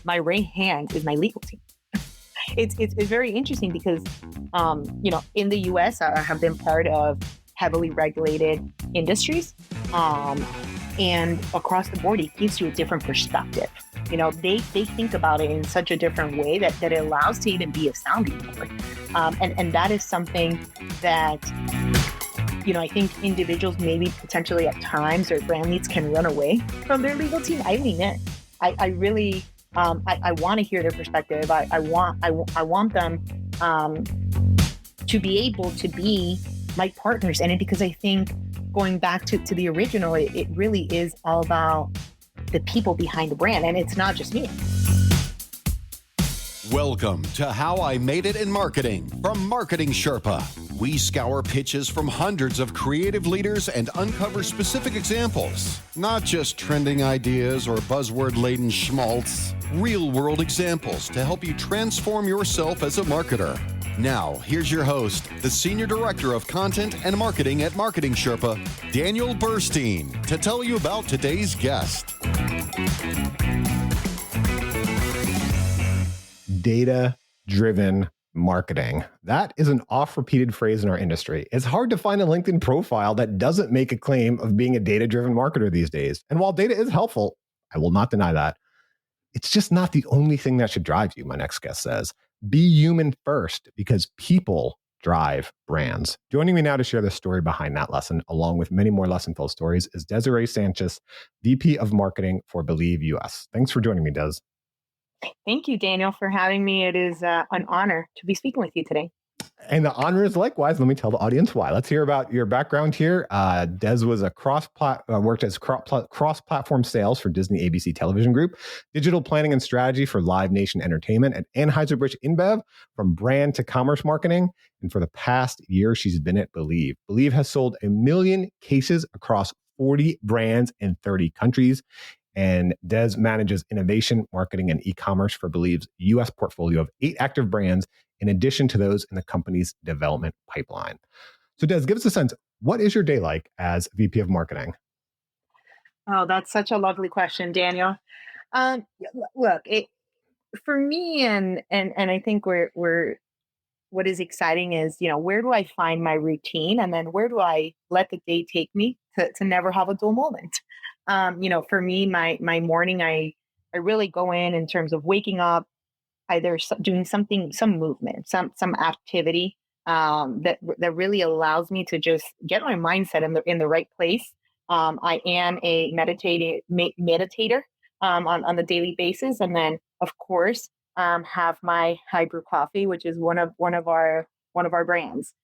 my right hand is my legal team. It's very interesting because, in the U.S., I have been part of heavily regulated industries, and across the board, it gives you a different perspective. They think about it in such a different way that it allows to even be a sounding board, and that is something that I think individuals maybe potentially at times or brand leads can run away from their legal team. I lean in. I really I want to hear their perspective. I want them to be able to be my partners in it, because I think going back to the original, it really is all about the people behind the brand, and it's not just me. Welcome to How I Made It in Marketing from Marketing Sherpa. We scour pitches from hundreds of creative leaders and uncover specific examples, not just trending ideas or buzzword-laden schmaltz, real-world examples to help you transform yourself as a marketer. Now, here's your host, the Senior Director of Content and Marketing at Marketing Sherpa, Daniel Burstein, to tell you about today's guest. Data-driven marketing. That is an oft-repeated phrase in our industry. It's hard to find a LinkedIn profile that doesn't make a claim of being a data-driven marketer these days. And while data is helpful, I will not deny that, it's just not the only thing that should drive you, my next guest says. Be human first, because people drive brands. Joining me now to share the story behind that lesson, along with many more lesson-filled stories, is Desiree Sanchis, VP of Marketing for Beliv US. Thanks for joining me, Des. Thank you, Daniel, for having me. It is an honor to be speaking with you today. And the honor is likewise. Let me tell the audience why. Let's hear about your background here. Des was worked as cross-platform sales for Disney ABC Television Group, digital planning and strategy for Live Nation Entertainment at Anheuser-Busch InBev, from brand to commerce marketing. And for the past year, she's been at Beliv. Beliv has sold 1 million cases across 40 brands in 30 countries. And Des manages innovation, marketing, and e-commerce for Beliv's U.S. portfolio of 8 active brands, in addition to those in the company's development pipeline. So Des, give us a sense, what is your day like as VP of Marketing? Oh, that's such a lovely question, Daniel. Look, for me, and I think we're what is exciting is, where do I find my routine, and then where do I let the day take me to never have a dull moment? For me, my morning, I really go in terms of waking up, either doing something, some movement, some activity that really allows me to just get my mindset in the right place. I am a meditator on the daily basis, and then of course have my hybrid coffee, which is one of our brands.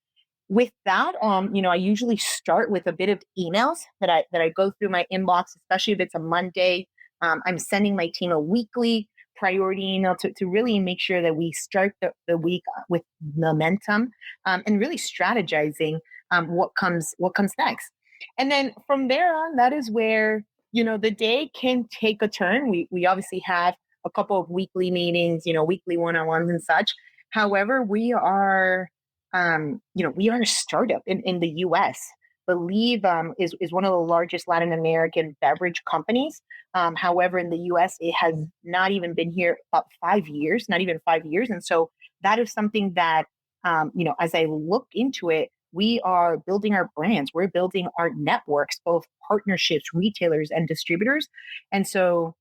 With that, I usually start with a bit of emails that I go through my inbox, especially if it's a Monday. I'm sending my team a weekly priority email to really make sure that we start the week with momentum, and really strategizing what comes next. And then from there on, that is where the day can take a turn. We obviously have a couple of weekly meetings, weekly one-on-ones and such. However, we are a startup in the U.S. Beliv is one of the largest Latin American beverage companies. However, in the U.S., it has not even been here about 5 years, not even 5 years. And so that is something that, as I look into it, we are building our brands. We're building our networks, both partnerships, retailers, and distributors. And so,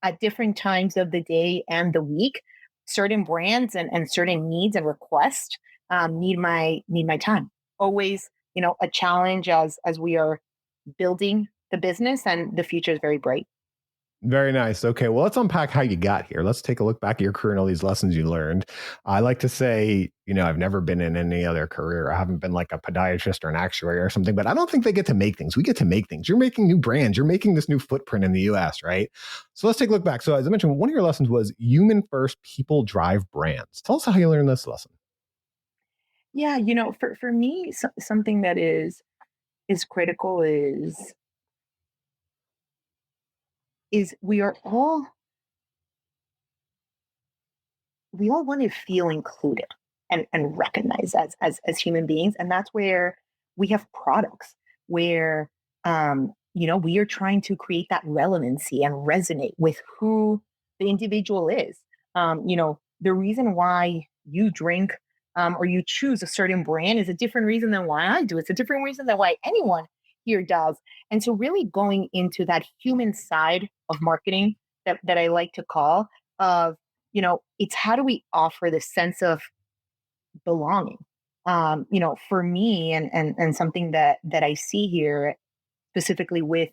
at different times of the day and the week, certain brands and certain needs and requests need my time. Always, a challenge as we are building the business, and the future is very bright. Very nice. Okay, well, let's unpack how you got here. Let's take a look back at your career and all these lessons you learned. I like to say, I've never been in any other career. I haven't been like a podiatrist or an actuary or something, but I don't think they get to make things. We get to make things. You're making new brands. You're making this new footprint in the US, right? So let's take a look back. So as I mentioned, one of your lessons was human first, people drive brands. Tell us how you learned this lesson. Yeah, for me, something that is critical is we all want to feel included and recognized as human beings. And that's where we have products where, we are trying to create that relevancy and resonate with who the individual is. The reason why you drink or you choose a certain brand is a different reason than why I do. It's a different reason than why anyone here does. And so really going into that human side of marketing that I like to call of, it's how do we offer this sense of belonging? For me and something that I see here specifically with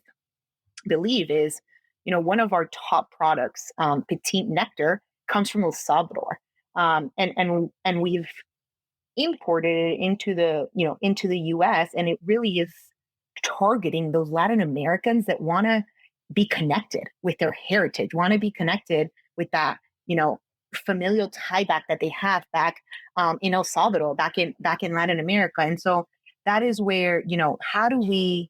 Believe is, one of our top products, Petite Nectar, comes from El Salvador, and we've imported it into the U.S. and it really is targeting those Latin Americans that want to be connected with their heritage, want to be connected with that you know familial tie back that they have back in El Salvador, back in Latin America, and so that is where how do we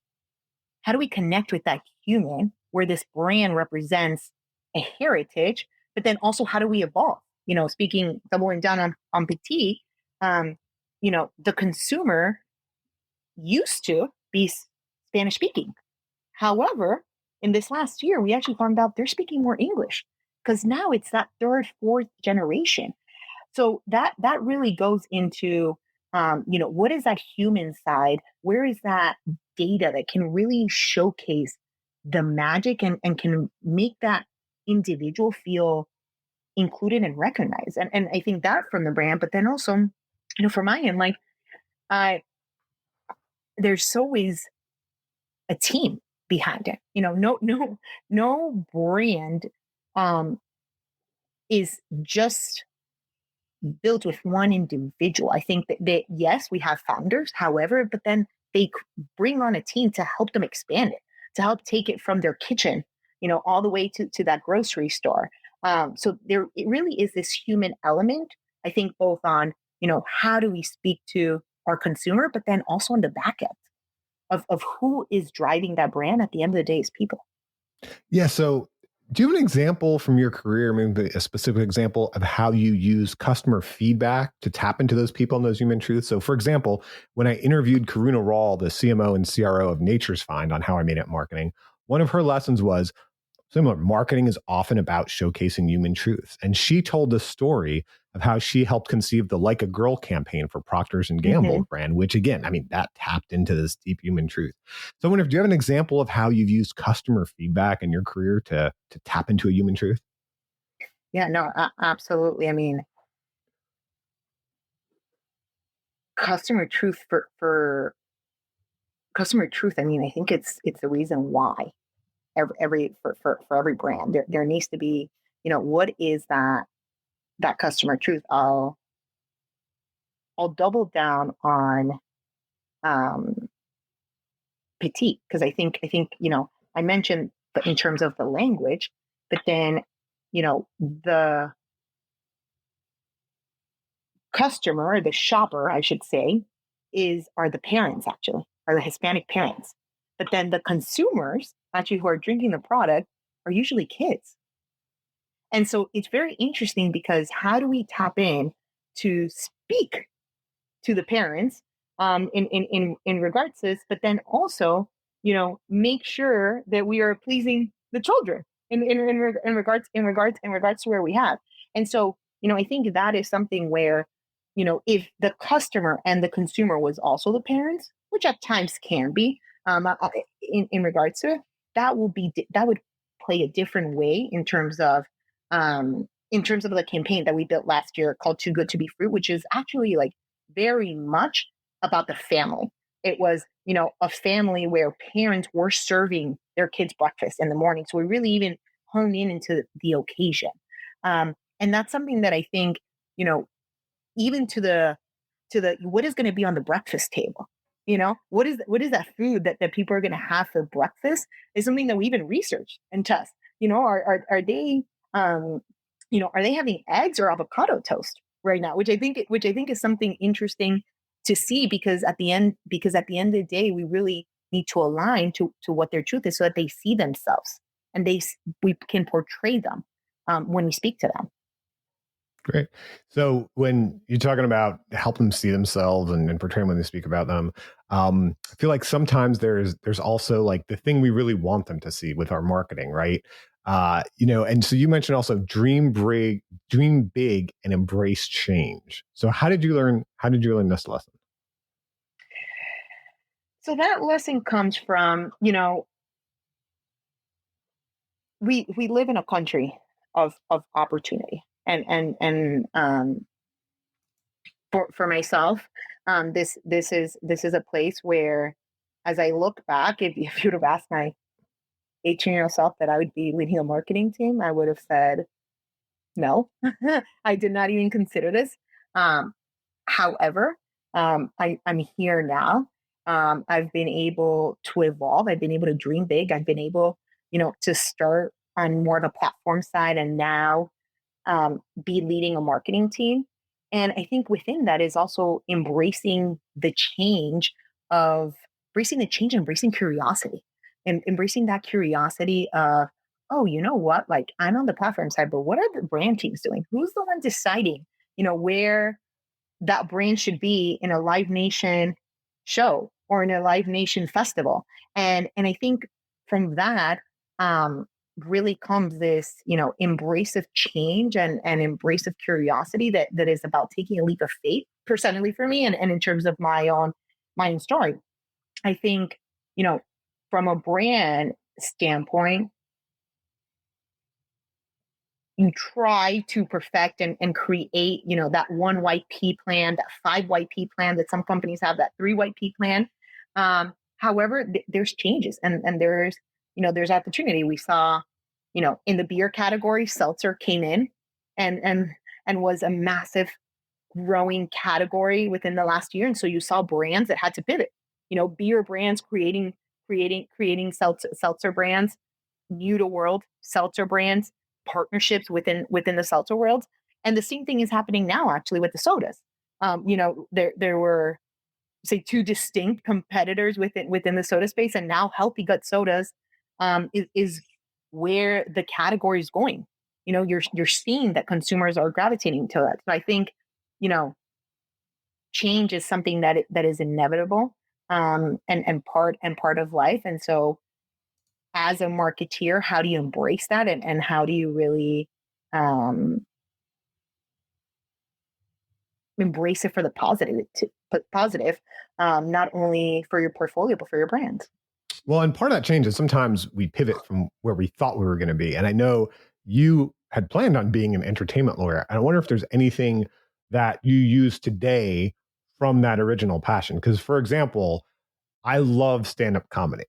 connect with that human where this brand represents a heritage, but then also how do we evolve? Speaking doubling down on Petit, the consumer used to be Spanish speaking. However, in this last year, we actually found out they're speaking more English because now it's that third, fourth generation. So that really goes into what is that human side? Where is that data that can really showcase the magic and can make that individual feel included and recognized? And I think that from the brand, but then also, for my end, like I there's always a team behind it. No brand um is just built with one individual. I think that yes, we have founders, however, but then they bring on a team to help them expand it, to help take it from their kitchen, all the way to that grocery store. So there, it really is this human element. I think both on, how do we speak to our consumer, but then also on the back end of who is driving that brand at the end of the day is people. Yeah. So, do you have an example from your career, maybe a specific example of how you use customer feedback to tap into those people and those human truths? So, for example, when I interviewed Karuna Rall, the CMO and CRO of Nature's Find, on How I Made It Marketing, one of her lessons was similar. Marketing is often about showcasing human truths. And she told the story of how she helped conceive the Like a Girl campaign for Procter's and Gamble Mhm. brand, which again, that tapped into this deep human truth. So I wonder, do you have an example of how you've used customer feedback in your career to tap into a human truth? Yeah, no, absolutely. I mean, customer truth for customer truth. I mean, I think it's the reason why for every brand there needs to be, what is that customer truth. I'll double down on um petite because I think I mentioned in terms of the language, but then the customer or the shopper, I should say, are the parents, actually, are the Hispanic parents. But then the consumers actually who are drinking the product are usually kids. And so it's very interesting because how do we tap in to speak to the parents in regards to this, but then also, make sure that we are pleasing the children in regards to where we have. And so, I think that is something where, if the customer and the consumer was also the parents, which at times can be, in regards to it, that would play a different way in terms of the campaign that we built last year called Too Good to Be Fruit, which is actually like very much about the family. It was, a family where parents were serving their kids breakfast in the morning. So we really even honed in into the occasion. And that's something that I think, even to the what is going to be on the breakfast table. What is that food that people are going to have for breakfast is something that we even research and test. Are they are they having eggs or avocado toast right now? Which I think is something interesting to see because at the end of the day, we really need to align to what their truth is so that they see themselves and we can portray them when we speak to them. Great. So when you're talking about help them see themselves and portray them when they speak about them, I feel like sometimes there's also like the thing we really want them to see with our marketing, right? And so you mentioned also dream big, and embrace change. So how did you learn this lesson? So that lesson comes from, we live in a country of opportunity, and for myself, this is a place where, as I look back, if you'd have asked my 18-year-old self that I would be leading a marketing team, I would have said no. I did not even consider this. Um, However, I'm here now. I've been able to evolve. I've been able to dream big. I've been able, to start on more of a platform side, and now be leading a marketing team. And I think within that is also of embracing the change, embracing curiosity, and embracing that curiosity of, oh, you know what? Like, I'm on the platform side, but what are the brand teams doing? Who's the one deciding, where that brand should be in a Live Nation show or in a Live Nation festival? And I think from that, um, really comes this, embrace of change, and embrace of curiosity that is about taking a leap of faith, personally for me, and in terms of my own story. I think, you know, from a brand standpoint, you try to perfect and create, that one white pea plan, that five white pea plan that some companies have, that three white pea plan. However, there's changes, and there's opportunity. We saw, in the beer category, seltzer came in and was a massive growing category within the last year. And so you saw brands that had to pivot, beer brands creating seltzer brands, new to world seltzer brands, partnerships within the seltzer world. And the same thing is happening now actually with the sodas. There were, say, two distinct competitors within the soda space, and now healthy gut sodas is where the category is going. You're seeing that consumers are gravitating to that. So I think, you know, change is something that is inevitable, and part of life. And so, as a marketeer, how do you embrace that, and how do you really um, embrace it for the positive, not only for your portfolio but for your brand? Well, and part of that change is sometimes we pivot from where we thought we were going to be. And I know you had planned on being an entertainment lawyer. And I wonder if there's anything that you use today from that original passion. Because, for example, I love stand-up comedy,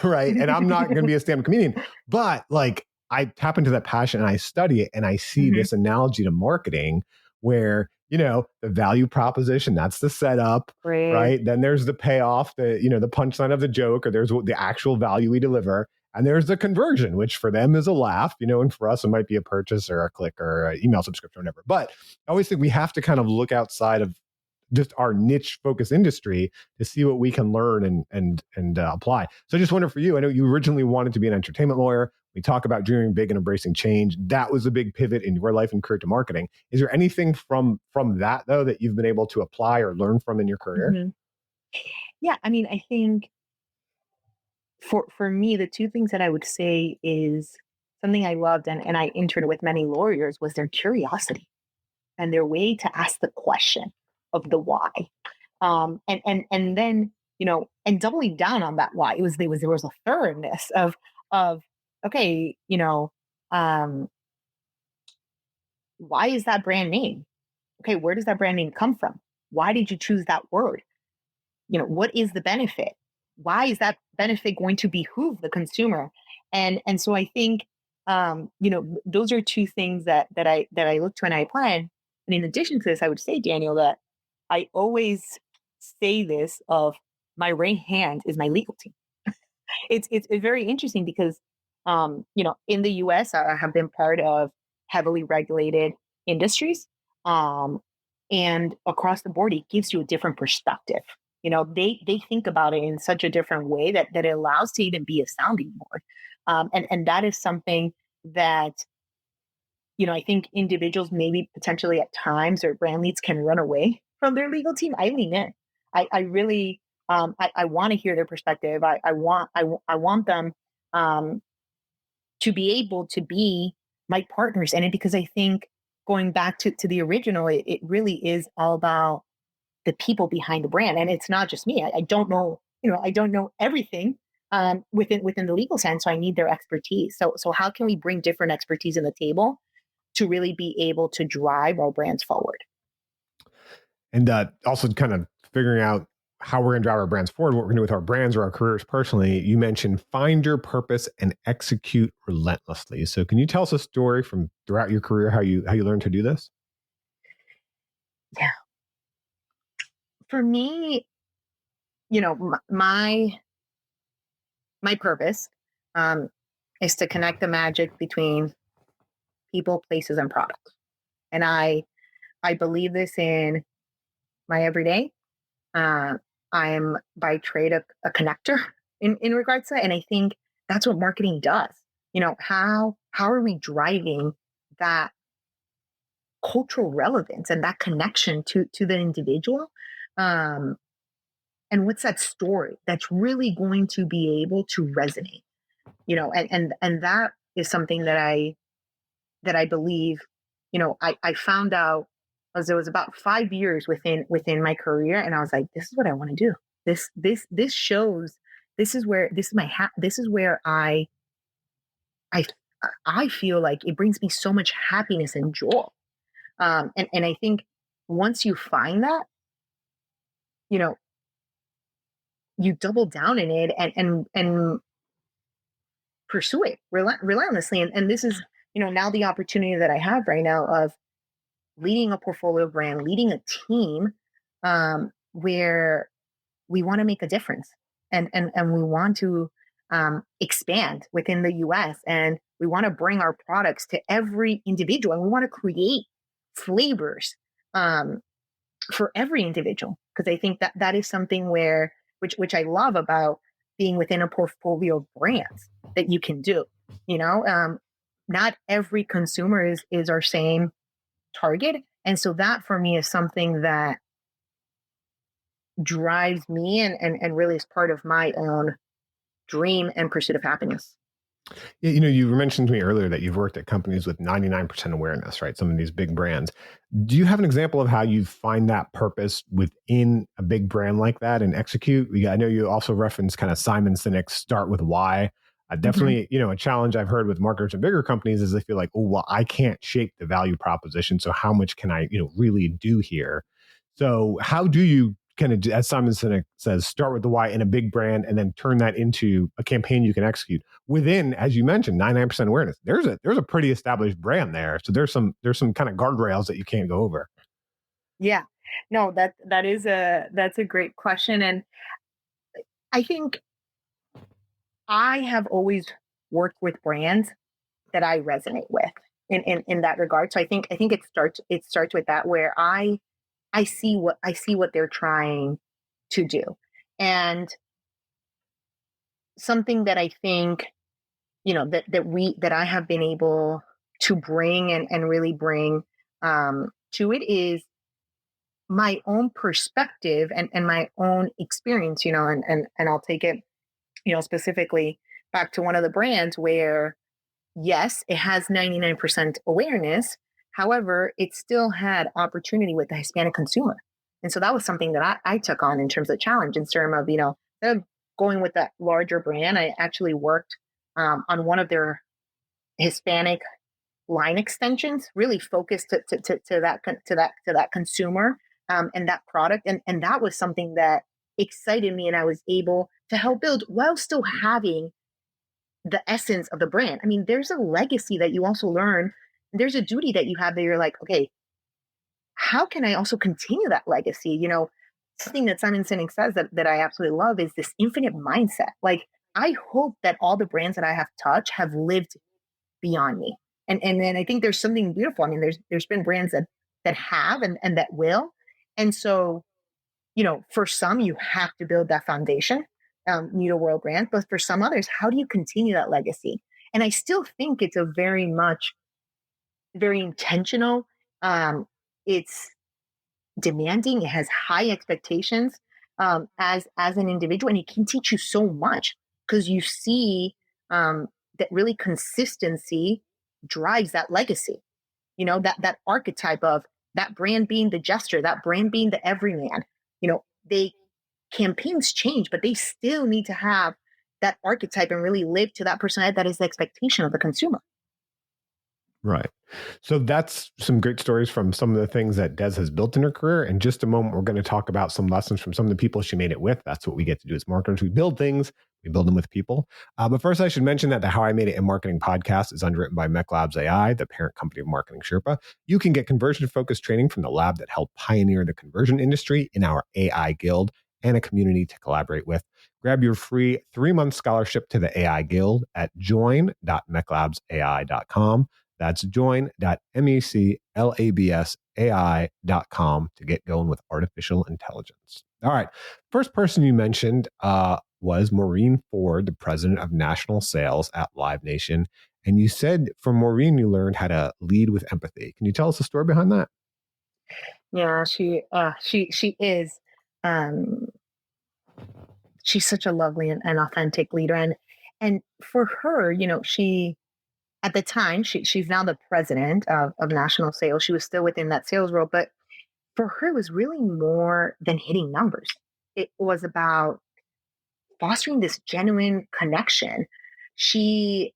right? And I'm not going to be a stand-up comedian, but like I tap into that passion and I study it, and I see Mhm. this analogy to marketing where, the value proposition, that's the setup, Great. right? Then there's the payoff, the punchline of the joke, or there's the actual value we deliver. And there's the conversion, which for them is a laugh, and for us, it might be a purchase or a click or an email subscription or whatever. But I always think we have to kind of look outside of just our niche focus industry to see what we can learn and apply. So I just wonder for you, I know you originally wanted to be an entertainment lawyer. We talk about dreaming big and embracing change. That was a big pivot in your life and career to marketing. Is there anything from that though that you've been able to apply or learn from in your career? Mhm. Yeah, I mean, I think for me, the two things that I would say is something I loved, and I interned with many lawyers, was their curiosity and their way to ask the question of the why. And then, and doubling down on that why. There was a thoroughness of okay, um, why is that brand name? Okay, where does that brand name come from? Why did you choose that word? What is the benefit? Why is that benefit going to behoove the consumer? And so I think, those are two things that I look to and I apply. And in addition to this, I would say, Daniel, that I always say this of, my right hand is my legal team. It's very interesting because, in the US, I have been part of heavily regulated industries. Um, and across the board, it gives you a different perspective. They think about it in such a different way that it allows to even be a sounding board. And that is something that, I think individuals maybe potentially at times, or brand leads, can run away from their legal team. I lean in. I really, I want to hear their perspective. I want them, um, to be able to be my partners in it, because I think going back to the original, it really is all about the people behind the brand. And it's not just me. I don't know, I don't know everything within the legal sense. So I need their expertise. So how can we bring different expertise in the table to really be able to drive our brands forward? And also kind of figuring out how we're going to drive our brands forward, what we're going to do with our brands or our careers personally. You mentioned find your purpose and execute relentlessly. So can you tell us a story from throughout your career, how you learned to do this? Yeah. For me, my purpose um, is to connect the magic between people, places, and products. And I believe this in my everyday. Uh, I'm by trade a connector in regards to that, and I think that's what marketing does. How are we driving that cultural relevance and that connection to the individual? Um, and what's that story that's really going to be able to resonate? And that is something that I believe, I found out as it was about 5 years within my career, and I was like, this is what I want to do. This shows this is where this is where I I feel like it brings me so much happiness and joy. And I think once you find that, you know, you double down in it and pursue it relentlessly. And this is, now the opportunity that I have right now of leading a portfolio brand, leading a team, where we want to make a difference, and we want to expand within the US, and we want to bring our products to every individual, and we want to create flavors um, for every individual, because I think that is something where which I love about being within a portfolio of brands that you can do. You know, not every consumer is our same target, and so that for me is something that drives me and really is part of my own dream and pursuit of happiness. Yeah, you mentioned to me earlier that you've worked at companies with 99% awareness, right? Some of these big brands. Do you have an example of how you find that purpose within a big brand like that and execute? I know you also referenced kind of Simon Sinek's start with why. Mhm. Definitely, a challenge I've heard with marketers and bigger companies is they feel like, oh, well, I can't shape the value proposition. So how much can I, really do here? So how do you kind of, as Simon Sinek says, start with the why in a big brand and then turn that into a campaign you can execute within, as you mentioned, 99% awareness? There's a pretty established brand there. So there's some kind of guardrails that you can't go over. Yeah. No, that's a great question. And I think I have always worked with brands that I resonate with in that regard. So I think it starts with that, where I see what they're trying to do. And something that I think, that I have been able to bring and really bring to it is my own perspective and my own experience, and I'll take it, specifically back to one of the brands where, yes, it has 99% awareness. However, it still had opportunity with the Hispanic consumer. And so that was something that I took on in terms of challenge, in terms of, instead of going with that larger brand, I actually worked on one of their Hispanic line extensions, really focused to that consumer, and that product, and that was something that excited me, and I was able to help build while still having the essence of the brand. I mean, there's a legacy that you also learn. There's a duty that you have that you're like, okay, how can I also continue that legacy? Something that Simon Sinek says that I absolutely love is this infinite mindset. Like, I hope that all the brands that I have touched have lived beyond me. And then I think there's something beautiful. I mean, there's been brands that have and that will. And so, for some you have to build that foundation, need a world brand, but for some others, how do you continue that legacy? And I still think it's a very much very intentional. It's demanding. It has high expectations, as an individual, and it can teach you so much because you see. that really consistency drives that legacy. That archetype of that brand being the jester, that brand being the everyman. They campaigns change, but they still need to have that archetype and really live to that personality that is the expectation of the consumer. Right. So that's some great stories from some of the things that Des has built in her career. In just a moment, we're going to talk about some lessons from some of the people she made it with. That's what we get to do as marketers. We build things, we build them with people. But first, I should mention that the How I Made It in Marketing podcast is underwritten by Mech Labs AI, the parent company of Marketing Sherpa. You can get conversion-focused training from the lab that helped pioneer the conversion industry in our AI Guild and a community to collaborate with. Grab your free 3-month scholarship to the AI Guild at join.mechlabsai.com. That's join.mechlabsai.com to get going with artificial intelligence. All right. First person you mentioned was Maureen Ford, the president of national sales at Live Nation. And you said from Maureen, you learned how to lead with empathy. Can you tell us the story behind that? Yeah, she is. Um, she's such a lovely and authentic leader, and for her, she at the time she's now the president of national sales. She was still within that sales role, but for her, it was really more than hitting numbers. It was about fostering this genuine connection. She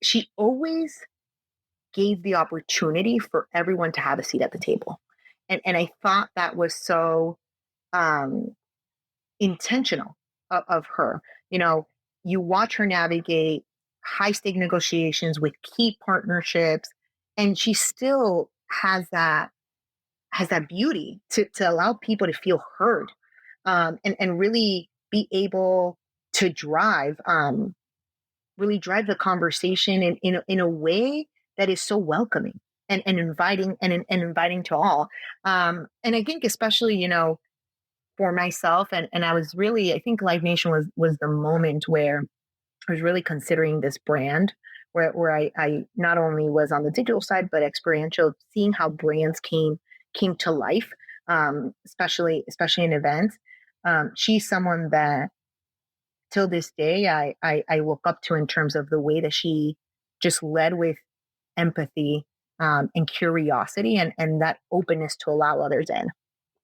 she always gave the opportunity for everyone to have a seat at the table. And I thought that was so um, intentional of her. You know, you watch her navigate high stake negotiations with key partnerships, and she still has that beauty to allow people to feel heard, and really be able to really drive the conversation in a way that is so welcoming and inviting and inviting to all. And I think especially, for myself, and I think Live Nation was the moment where I was really considering this brand where I not only was on the digital side but experiential, seeing how brands came to life, especially in events. She's someone that till this day I look up to in terms of the way that she just led with empathy, and curiosity, and that openness to allow others in.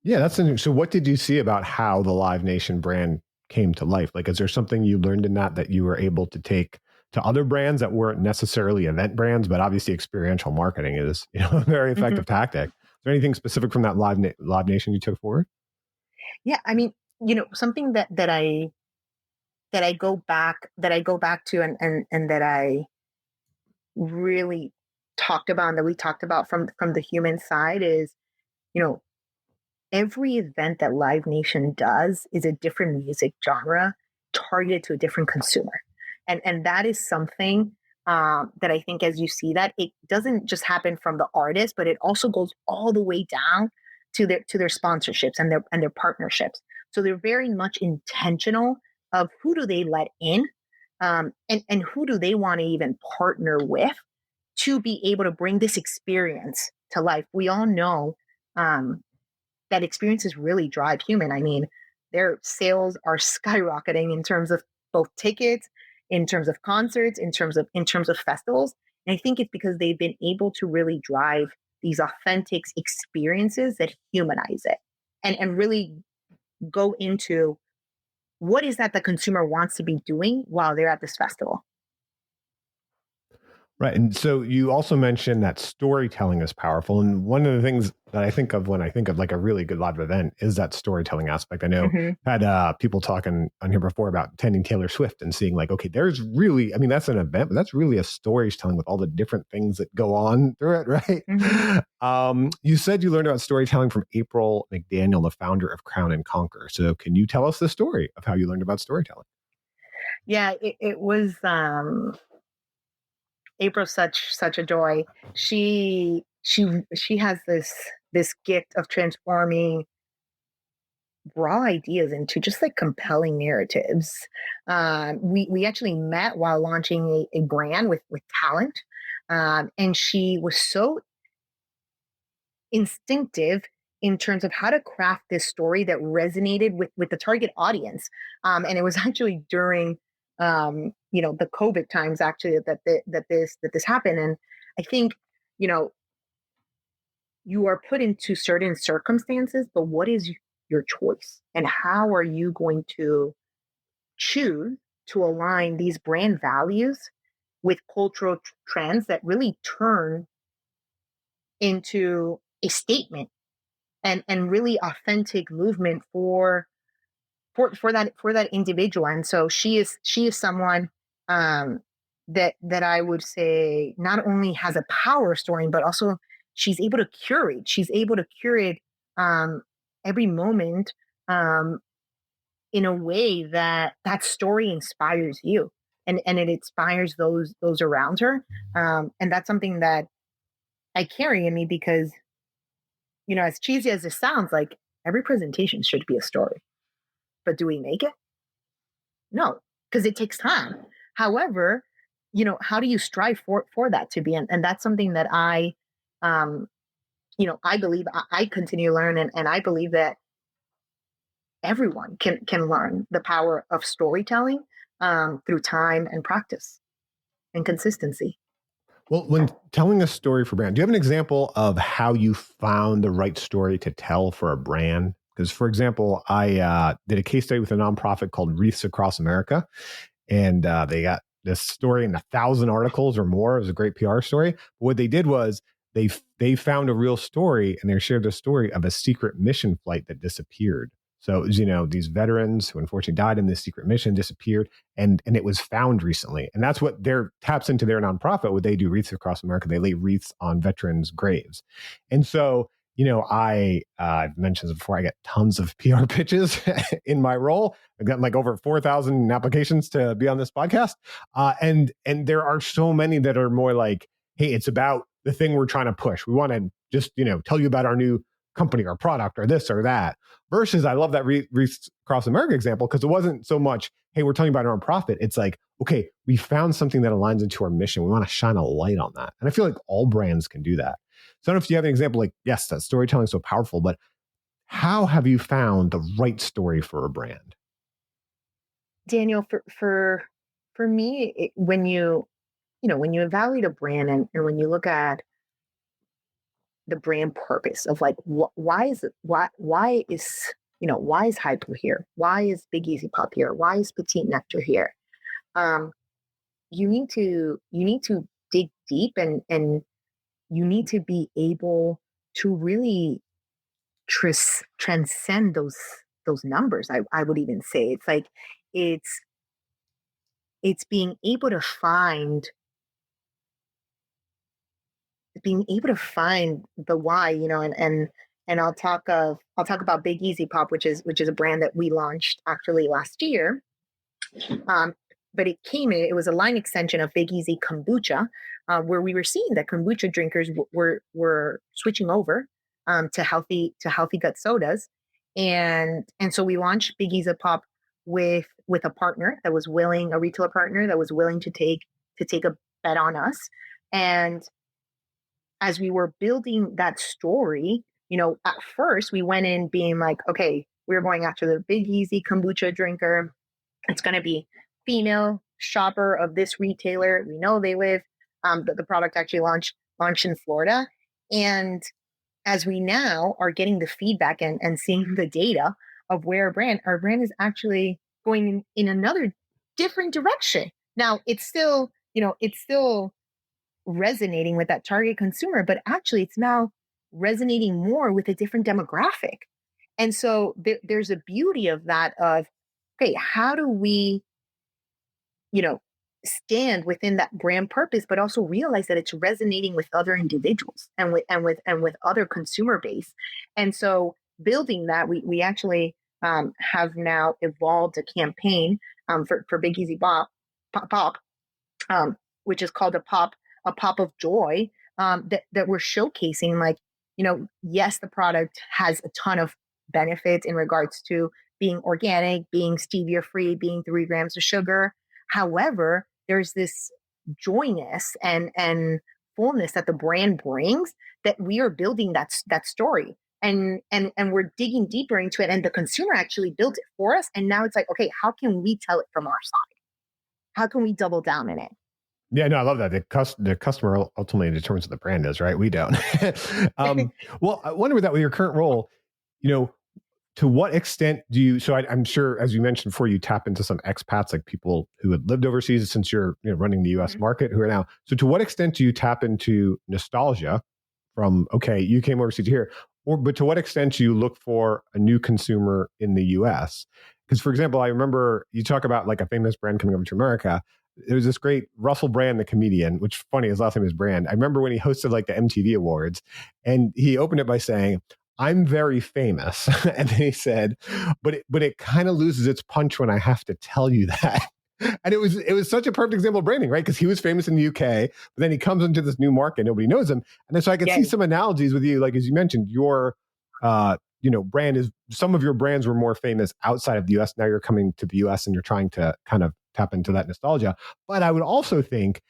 Yeah, that's interesting. So what did you see about how the Live Nation brand came to life? Like, is there something you learned in that you were able to take to other brands that weren't necessarily event brands, but obviously experiential marketing is, a very Hmm. effective tactic. Is there anything specific from that Live Nation you took forward? Yeah, I mean, something that I go back to, and that I really talked about and that we talked about from the human side is, you know, every event that Live Nation does is a different music genre targeted to a different consumer. And that is something, that I think, as you see that, it doesn't just happen from the artist, but it also goes all the way down to their sponsorships and their partnerships. So they're very much intentional of who do they let in, and who do they want to even partner with to be able to bring this experience to life. We all know, um, that experiences really drive human. I mean, their sales are skyrocketing in terms of both tickets, in terms of concerts, in terms of festivals. And I think it's because they've been able to really drive these authentic experiences that humanize it, and really go into what is that the consumer wants to be doing while they're at this festival. Right. And so you also mentioned that storytelling is powerful. And one of the things that I think of when I think of like a really good live event is that storytelling aspect. I know Hmm. I had people talking on here before about attending Taylor Swift and seeing like, okay, there's really, I mean, that's an event, but that's really a storytelling with all the different things that go on through it, right? Hmm. You said you learned about storytelling from April McDaniel, the founder of Crown and Conquer. So can you tell us the story of how you learned about storytelling? Yeah, it was, April's such a joy. She has this gift of transforming raw ideas into just like compelling narratives. We actually met while launching a brand with talent, and she was so instinctive in terms of how to craft this story that resonated with the target audience. And it was actually during the COVID times actually that this happened. And I think, you know, you are put into certain circumstances, but what is your choice? And how are you going to choose to align these brand values with cultural trends that really turn into a statement and really authentic movement for that individual. And so she is someone um that I would say not only has a power story, but also she's able to curate um every moment um in a way that that story inspires you, and it inspires those around her. And that's something that I carry in me because, as cheesy as it sounds, like every presentation should be a story. But do we make it? No, because it takes time. However, how do you strive for that to be? And that's something that um, I believe I continue to learn, and I believe that everyone can learn the power of storytelling through time and practice and consistency. Well, when telling a story for brand, do you have an example of how you found the right story to tell for a brand? Because, for example, I did a case study with a nonprofit called Wreaths Across America, and they got this story in 1,000 articles or more. It was a great PR story. But what they did was they found a real story, and they shared the story of a secret mission flight that disappeared. So it was, these veterans who unfortunately died in this secret mission disappeared, and it was found recently. And that's what their taps into their nonprofit. What they do, Wreaths Across America, they lay wreaths on veterans' graves. And so, I've mentioned this before, I get tons of PR pitches in my role. I've gotten like over 4,000 applications to be on this podcast. And there are so many that are more like, hey, it's about the thing we're trying to push. We want to just, tell you about our new company or product or this or that. Versus, I love that Wreaths Across America example because it wasn't so much, hey, we're telling you about our own profit. It's like, okay, we found something that aligns into our mission. We want to shine a light on that. And I feel like all brands can do that. So I don't know if you have an example like, yes, that storytelling is so powerful, but how have you found the right story for a brand? Daniel, for me, when you evaluate a brand, and when you look at the brand purpose of like why is it why is Hyper here? Why is Big Easy Pop here? Why is Petite Nectar here? Um, you need to dig deep, and you need to be able to really transcend those numbers. I would even say it's like it's it's being able to find the why, and I'll talk about Big Easy Pop, which is a brand that we launched actually last year. um, but it was a line extension of Big Easy Kombucha, where we were seeing that kombucha drinkers were switching over to healthy gut sodas. And so we launched Big Easy Pop with a partner that was willing, a retailer partner that was willing to take a bet on us. And as we were building that story, at first we went in being like, okay, we're going after the Big Easy kombucha drinker. It's going to be female shopper of this retailer. We know they live. The product actually launched in Florida, and as we now are getting the feedback and seeing the data of where our brand is actually going in another different direction. Now it's still resonating with that target consumer, but actually it's now resonating more with a different demographic. And so there's a beauty of that of, okay, how do we, you know, stand within that brand purpose, but also realize that it's resonating with other individuals and with other consumer base. And so building that, we actually have now evolved a campaign for Big Easy Pop, um, which is called a pop of joy, that we're showcasing, like, yes, the product has a ton of benefits in regards to being organic, being stevia free, being 3 grams of sugar. However, there's this joyness and fullness that the brand brings, that we are building that story, and we're digging deeper into it, and the consumer actually built it for us, and now it's like, okay, how can we tell it from our side? how can we double down in it? Yeah, no, I love that. The customer ultimately determines what the brand is, right? We don't. um, well, I wonder with that, with your current role, you know, to what extent do you, so I'm sure, as you mentioned before, you tap into some expats, like people who had lived overseas since you're running the US Mhm. market who are now. So to what extent do you tap into nostalgia from, okay, you came overseas to here, but to what extent do you look for a new consumer in the US? Because, for example, I remember you talk about like a famous brand coming over to America. There was this great Russell Brand, the comedian, which funny, his last name is Brand. I remember when he hosted like the MTV Awards, and he opened it by saying, "I'm very famous," and then he said, "But it kind of loses its punch when I have to tell you that." And it was such a perfect example of branding, right? Because he was famous in the UK, but then he comes into this new market, nobody knows him, and then so I could Yeah. see some analogies with you, like as you mentioned, your brand is, some of your brands were more famous outside of the US. Now you're coming to the US and you're trying to kind of tap into that nostalgia. But I would also think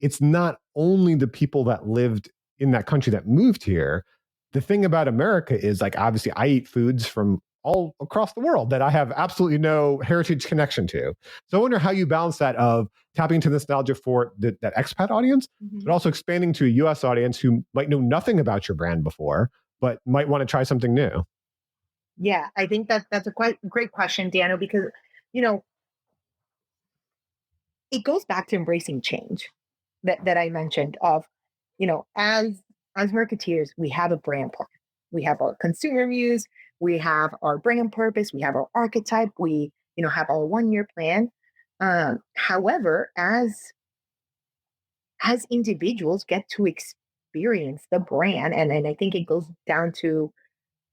it's not only the people that lived in that country that moved here. The thing about America is, like, obviously I eat foods from all across the world that I have absolutely no heritage connection to. So I wonder how you balance that of tapping into nostalgia for that expat audience, but Mhm. also expanding to a US audience who might know nothing about your brand before, but might want to try something new. Yeah, I think that that's a quite great question, Daniel, because you know it goes back to embracing change that I mentioned. Of as marketeers, we have a brand plan, we have our consumer views, we have our brand purpose, we have our archetype, we have our 1 year plan. However, as individuals get to experience the brand, and I think it goes down to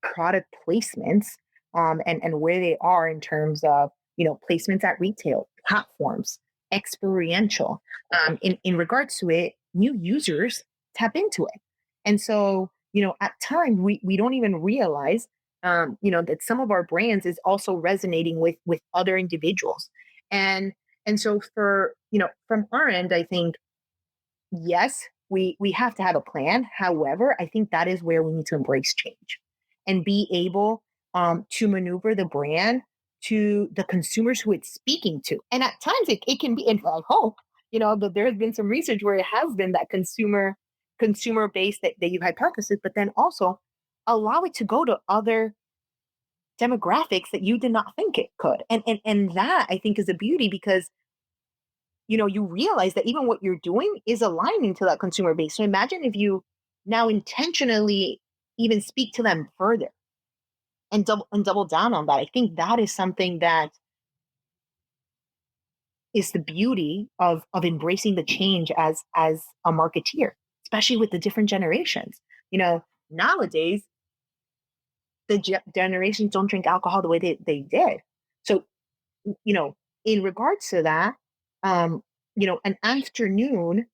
product placements, and where they are in terms of placements at retail platforms, experiential. In regards to it, new users tap into it, and so at times we don't even realize that some of our brands is also resonating with other individuals, and so for from our end, I think yes, we have to have a plan. However, I think that is where we need to embrace change and be able to maneuver the brand to the consumers who it's speaking to. And at times it can be, and I hope, that there has been some research where it has been that consumer base that you've hypothesized, but then also allow it to go to other demographics that you did not think it could. And that I think is a beauty because you realize that even what you're doing is aligning to that consumer base. So imagine if you now intentionally even speak to them further and double down on that. I think that is something that is the beauty of embracing the change as a marketeer, especially with the different generations. Nowadays the generations don't drink alcohol the way they did. So you know, in regards to that, um, an afternoon,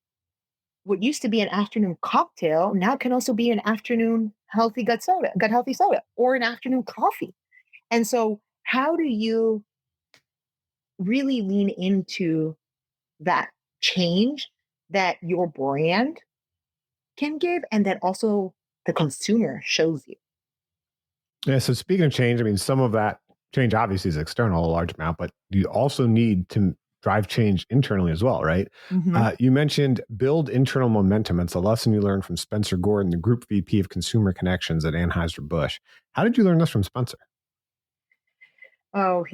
what used to be an afternoon cocktail now can also be an afternoon gut healthy soda, or an afternoon coffee. And so, how do you really lean into that change that your brand can give, and that also the consumer shows you? Yeah. So speaking of change, I mean, some of that change obviously is external, a large amount, but you also need to drive change internally as well, right? Mhm. You mentioned build internal momentum. It's a lesson you learned from Spencer Gordon, the Group VP of Consumer Connections at Anheuser-Busch. How did you learn this from Spencer? Oh,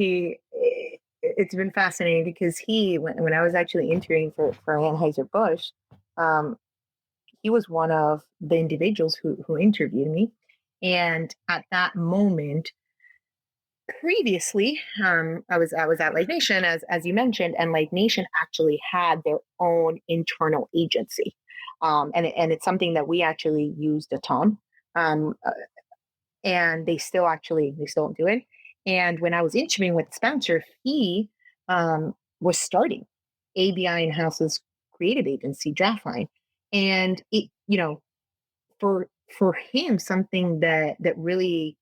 it's been fascinating because when I was actually interviewing for Anheuser-Busch, um, he was one of the individuals who interviewed me. And at that moment, previously, I was at Light Nation, as you mentioned, and Light Nation actually had their own internal agency, and it's something that we actually used a ton, um, uh, and they still do it. And when I was interviewing with Spencer, he was starting ABI in House's creative agency, Draftline, and for him, something that really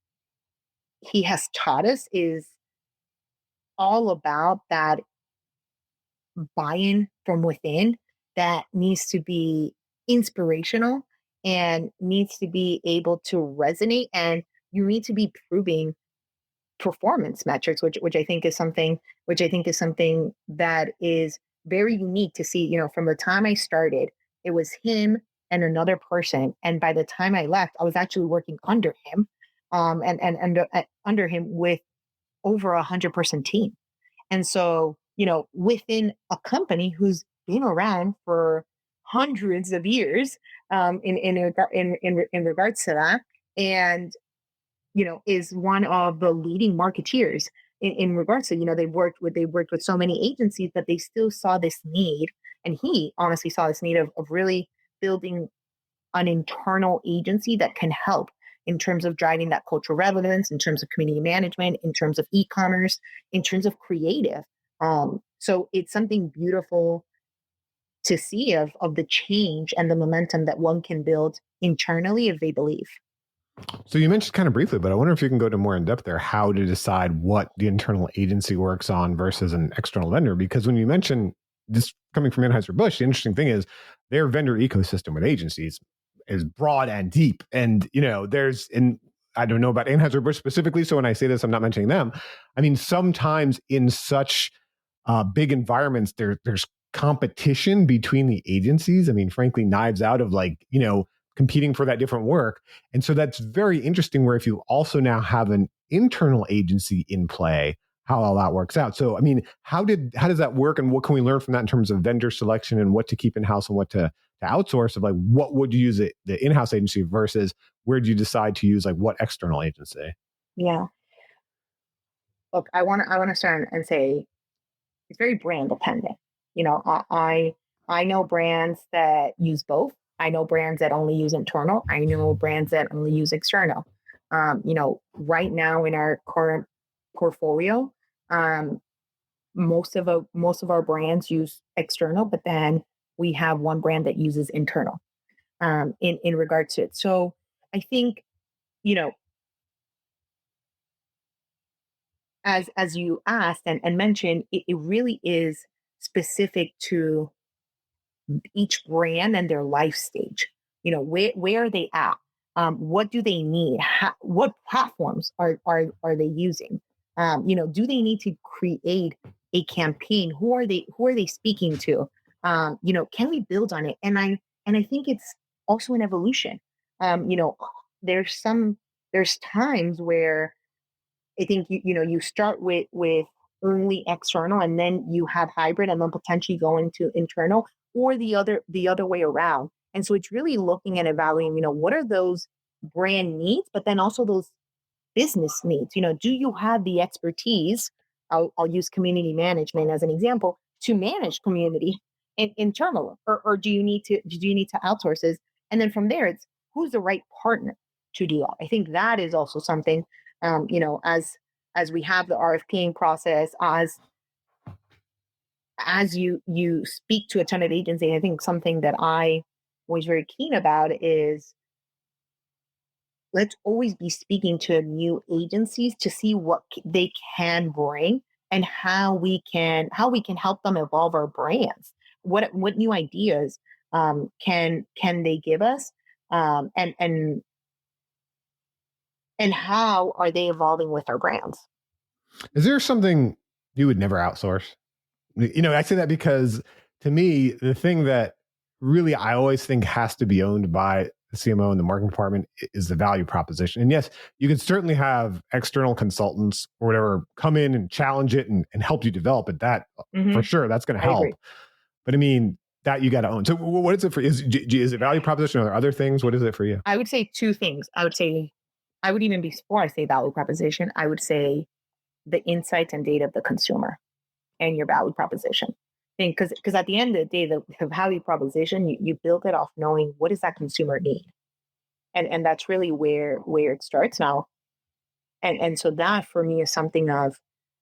he has taught us is all about that buy-in from within that needs to be inspirational and needs to be able to resonate, and you need to be proving performance metrics, which I think is something that is very unique to see, from the time I started, it was him and another person. And by the time I left, I was actually working under him, and under him with over 100% team. And so, within a company who's been around for hundreds of years, in regards to that, and is one of the leading marketeers in regards to, they've worked with so many agencies, but they still saw this need, and he honestly saw this need of really building an internal agency that can help in terms of driving that cultural relevance, in terms of community management, in terms of e-commerce, in terms of creative. So it's something beautiful to see of the change and the momentum that one can build internally if they believe. So you mentioned kind of briefly, but I wonder if you can go to more in depth there, how to decide what the internal agency works on versus an external vendor. Because when you mention this coming from Anheuser-Busch, the interesting thing is their vendor ecosystem with agencies is broad and deep. And, I don't know about Anheuser-Busch specifically, so when I say this, I'm not mentioning them. I mean, sometimes in such big environments, there's competition between the agencies. I mean, frankly, knives out of competing for that different work. And so that's very interesting where if you also now have an internal agency in play, how all that works out. So, I mean, how does that work and what can we learn from that in terms of vendor selection and what to keep in-house and what to outsource of what would you use the in-house agency versus where do you decide to use what external agency? Yeah. Look, I want to start and say it's very brand dependent. I know brands that use both. I know brands that only use internal. I know brands that only use external. Right now in our current portfolio, um, most of our brands use external, but then we have one brand that uses internal, in regards to it. So I think, you know as you asked and mentioned, it really is specific to each brand and their life stage. Where are they at? What do they need? What platforms are they using? Do they need to create a campaign? Who are they speaking to? Can we build on it? And I think it's also an evolution. There's some there's times where I think you start with only external, and then you have hybrid, and then potentially go into internal, or the other way around. And so it's really looking and evaluating, what are those brand needs, but then also those business needs. Do you have the expertise? I'll use community management as an example to manage community internal, or do you need to outsource this? And then from there, it's who's the right partner to do that. I think that is also something, as we have the RFPing process, as you speak to a ton of agency. I think something that I was very keen about is let's always be speaking to new agencies to see what they can bring, and how we can help them evolve our brands. What new ideas can they give us, and how are they evolving with our brands? Is there something you would never outsource? I say that because to me, the thing that really I always think has to be owned by the CMO and the marketing department is the value proposition. And yes, you can certainly have external consultants or whatever come in and challenge it and help you develop it. That for Hmm. sure, that's going to I agree. help. But I mean, that you got to own. So what is it for? Is it value proposition? Or are there other things? What is it for you? I would say two things. I would even before I say value proposition, I would say the insights and data of the consumer and your value proposition thing. Because at the end of the day, the value proposition, you build it off knowing what does that consumer need, and that's really where it starts now. And so that for me is something of,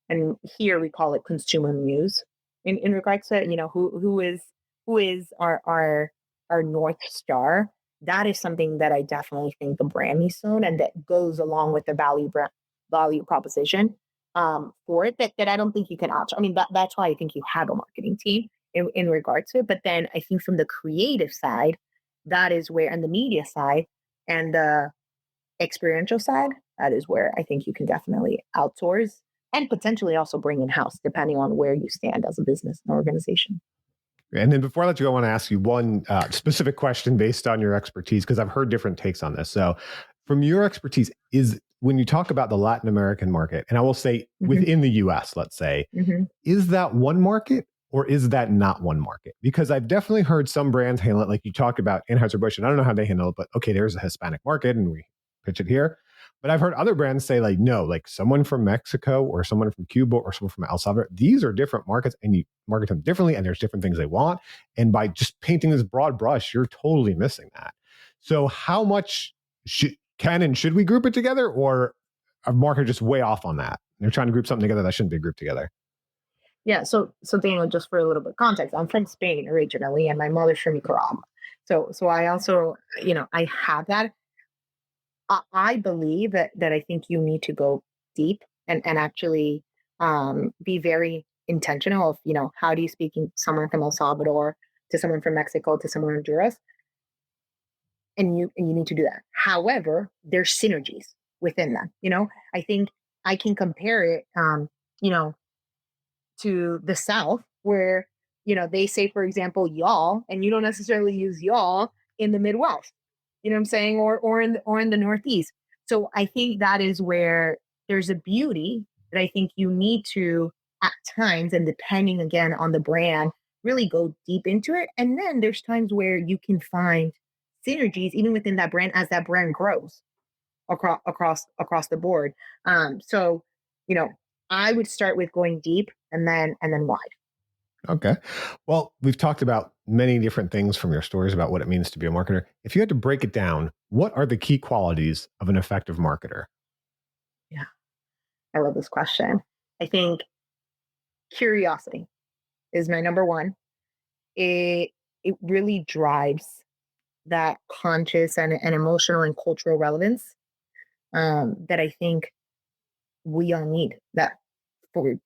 and here we call it consumer muse, in regards to, who is our North Star. That is something that I definitely think the brand needs to own, and that goes along with the value proposition, for it, that I don't think you can out. I mean, that's why I think you have a marketing team in regards to it. But then I think from the creative side, that is where, and the media side, and the experiential side, that is where I think you can definitely outsource and potentially also bring in house, depending on where you stand as a business and organization. And then before I let you go, I want to ask you one specific question based on your expertise, because I've heard different takes on this. So from your expertise, is when you talk about the Latin American market, and I will say within the US, let's say, is that one market or is that not one market? Because I've definitely heard some brands handle it like you talked about Anheuser-Busch, and I don't know how they handle it, but okay, there's a Hispanic market and we pitch it here. But I've heard other brands say like, no, like someone from Mexico or someone from Cuba or someone from El Salvador, these are different markets and you market them differently and there's different things they want. And by just painting this broad brush, you're totally missing that. So how much can and should we group it together, or are market just way off on that? They're trying to group something together that shouldn't be grouped together. Yeah. So Daniel, just for a little bit of context, I'm from Spain originally, and my mother's from Nicaragua. So I also, I have that. I believe that I think you need to go deep and actually be very intentional of, how do you speak to someone from El Salvador, to someone from Mexico, to someone from Honduras, and you need to do that. However, there's synergies within them. I think I can compare it, to the South, where they say, for example, y'all, and you don't necessarily use y'all in the Midwest. You know what I'm saying? Or in the Northeast. So I think that is where there's a beauty that I think you need to, at times, and depending again on the brand, really go deep into it. And then there's times where you can find synergies even within that brand as that brand grows across the board. So, I would start with going deep and then wide. Okay. Well, we've talked about many different things from your stories about what it means to be a marketer. If you had to break it down, what are the key qualities of an effective marketer? Yeah, I love this question. I think curiosity is my number one. It really drives that conscious and emotional and cultural relevance that I think we all need that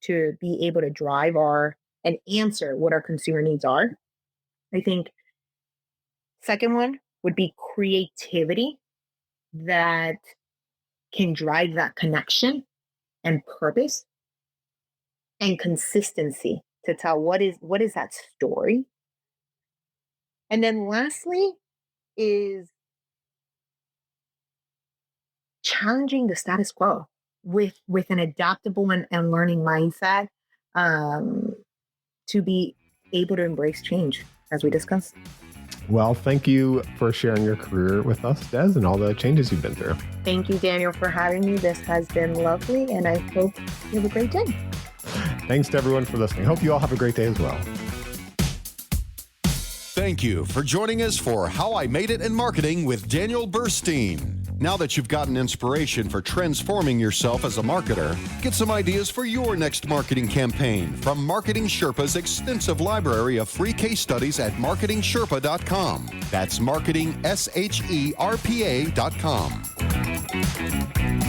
to be able to drive and answer what our consumer needs are. I think second one would be creativity that can drive that connection and purpose, and consistency to tell what is that story. And then lastly is challenging the status quo with an adaptable and learning mindset, to be able to embrace change, as we discussed. Well, thank you for sharing your career with us, Des, and all the changes you've been through. Thank you, Daniel, for having me. This has been lovely, and I hope you have a great day. Thanks to everyone for listening. Hope you all have a great day as well. Thank you for joining us for How I Made It in Marketing with Daniel Burstein. Now that you've gotten inspiration for transforming yourself as a marketer, get some ideas for your next marketing campaign from Marketing Sherpa's extensive library of free case studies at marketingsherpa.com. That's marketingsherpa.com.